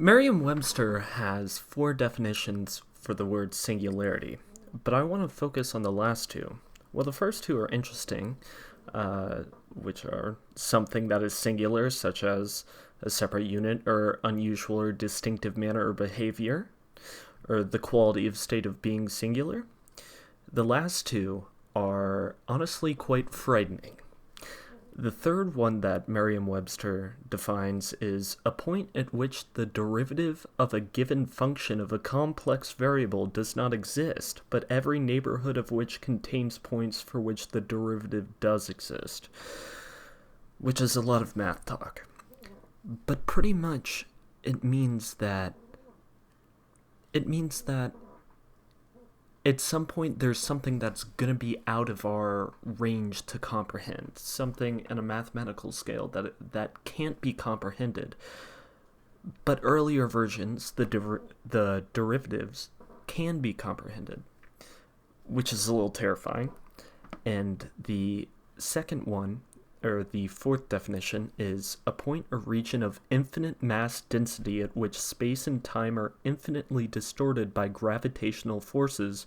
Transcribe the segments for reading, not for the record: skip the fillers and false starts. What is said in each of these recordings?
Merriam-Webster has four definitions for the word singularity, but I want to focus on the last two. Well, the first two are interesting, which are something that is singular, such as a separate unit or unusual or distinctive manner or behavior, or the quality of state of being singular. The last two are honestly quite frightening. The third one that Merriam-Webster defines is a point at which the derivative of a given function of a complex variable does not exist, but every neighborhood of which contains points for which the derivative does exist, which is a lot of math talk. But pretty much it means that at some point there's something that's going to be out of our range to comprehend, something in a mathematical scale that can't be comprehended. But earlier versions, the derivatives, can be comprehended, which is a little terrifying. And the second one, or the fourth definition, is a point or region of infinite mass density at which space and time are infinitely distorted by gravitational forces,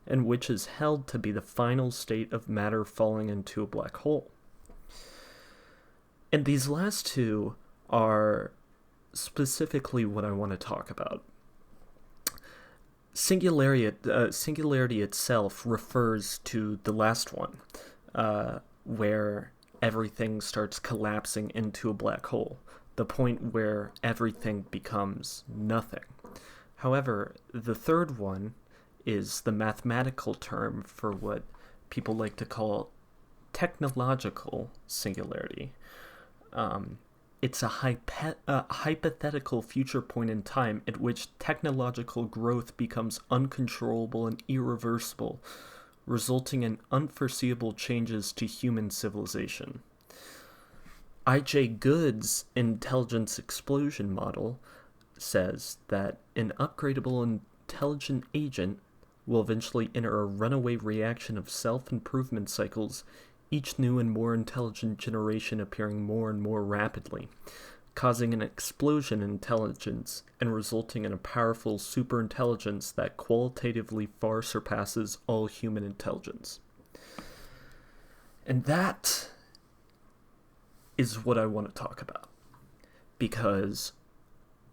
and which is held to be the final state of matter falling into a black hole. And these last two are specifically what I want to talk about. Singularity itself refers to the last one, where everything starts collapsing into a black hole, the point where everything becomes nothing. However, the third one is the mathematical term for what people like to call technological singularity. It's a hypothetical future point in time at which technological growth becomes uncontrollable and irreversible, resulting in unforeseeable changes to human civilization. I.J. Good's intelligence explosion model says that an upgradable intelligent agent will eventually enter a runaway reaction of self-improvement cycles, each new and more intelligent generation appearing more and more rapidly, causing an explosion in intelligence and resulting in a powerful superintelligence that qualitatively far surpasses all human intelligence. And that is what I want to talk about. Because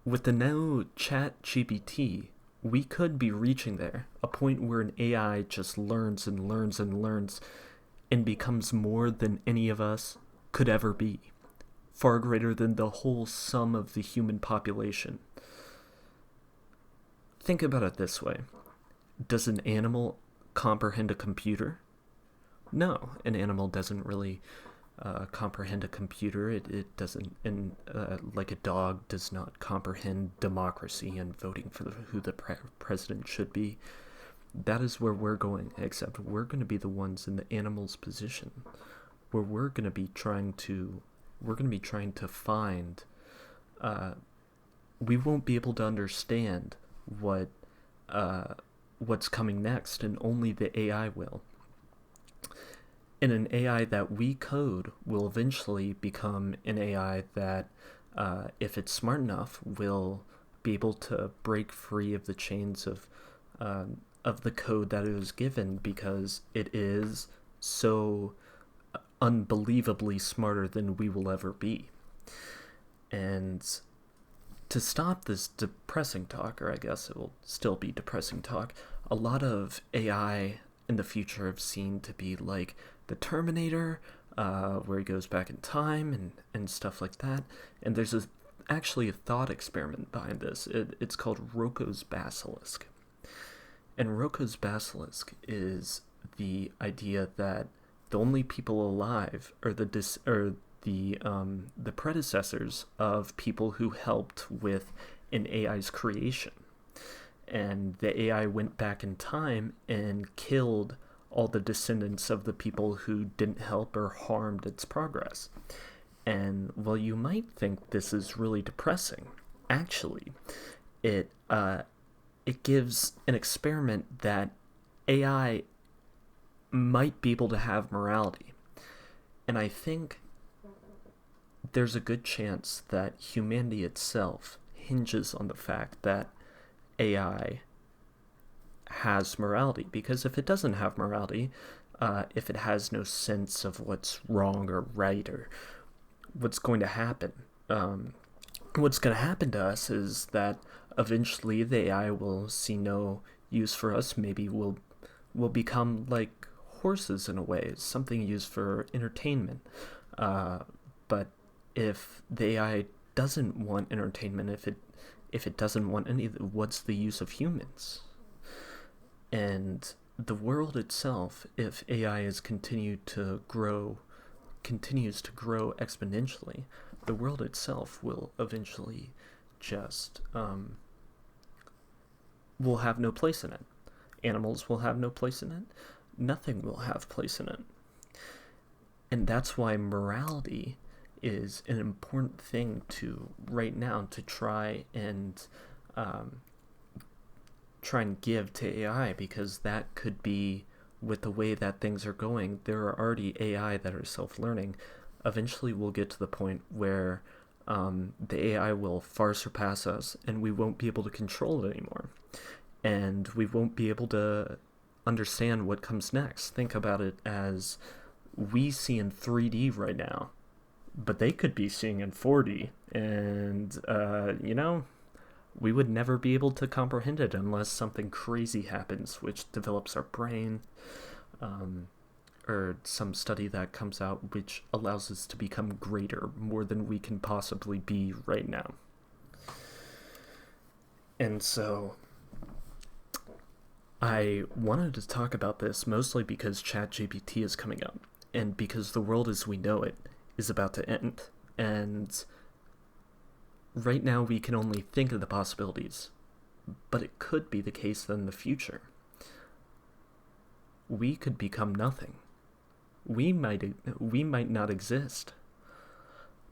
with the now ChatGPT, we could be reaching there, a point where an AI just learns and learns and learns and becomes more than any of us could ever be. Far greater than the whole sum of the human population. Think about it this way. Does an animal comprehend a computer? No, an animal doesn't really comprehend a computer. It doesn't, and like a dog does not comprehend democracy and voting for who the president should be. That is where we're going, except we're going to be the ones in the animal's position, where we're going to be trying to find, we won't be able to understand what's coming next, and only the AI will. And an AI that we code will eventually become an AI that, if it's smart enough, will be able to break free of the chains of the code that it was given, because it is so unbelievably smarter than we will ever be. And to stop this depressing talk, or I guess it will still be depressing talk, a lot of AI in the future have seemed to be like the Terminator, where he goes back in time and stuff like that. And there's actually a thought experiment behind this. It's called Rocco's Basilisk. And Rocco's Basilisk is the idea that the only people alive are the predecessors of people who helped with an AI's creation. And the AI went back in time and killed all the descendants of the people who didn't help or harmed its progress. And while you might think this is really depressing, actually, it gives an experiment that AI might be able to have morality. And I think there's a good chance that humanity itself hinges on the fact that AI has morality. Because if it doesn't have morality, if it has no sense of what's wrong or right or what's going to happen, what's going to happen to us is that eventually the AI will see no use for us. Maybe we'll become like horses in a way, something used for entertainment. But if the AI doesn't want entertainment, if it doesn't want any, what's the use of humans? And the world itself, if AI is continues to grow exponentially, the world itself will eventually just will have no place in it. Animals will have no place in it. Nothing will have place in it. And that's why morality is an important thing to right now to try and give to AI, because that could be, with the way that things are going, there are already AI that are self-learning. Eventually we'll get to the point where the AI will far surpass us and we won't be able to control it anymore. And we won't be able to understand what comes next. Think about it as we see in 3D right now, but they could be seeing in 4D. And, we would never be able to comprehend it unless something crazy happens, which develops our brain, or some study that comes out which allows us to become greater, more than we can possibly be right now. And so I wanted to talk about this mostly because ChatGPT is coming up, and because the world as we know it is about to end. And right now we can only think of the possibilities, but it could be the case that in the future we could become nothing. We might not exist.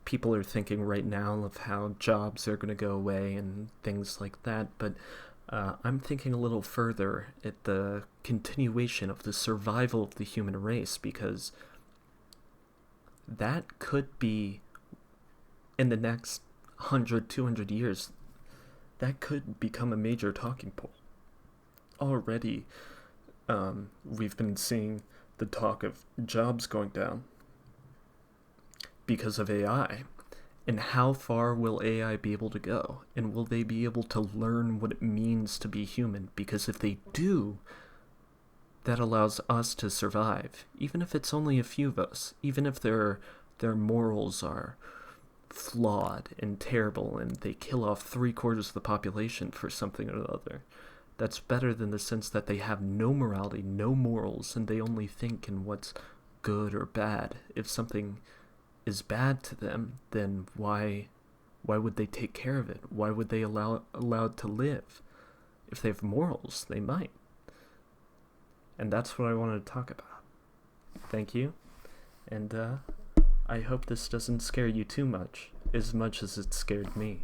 People are thinking right now of how jobs are going to go away and things like that, but I'm thinking a little further at the continuation of the survival of the human race, because that could be, in the next 100, 200 years, that could become a major talking point. Already, we've been seeing the talk of jobs going down because of AI. And how far will AI be able to go? And will they be able to learn what it means to be human? Because if they do, that allows us to survive, even if it's only a few of us, even if their morals are flawed and terrible and they kill off 3/4 of the population for something or other. That's better than the sense that they have no morality, no morals, and they only think in what's good or bad. If something is bad to them, then why would they take care of it? Why would they allow it to live? If they have morals, they might. And that's what I wanted to talk about. Thank you, and I hope this doesn't scare you too much, as much as it scared me.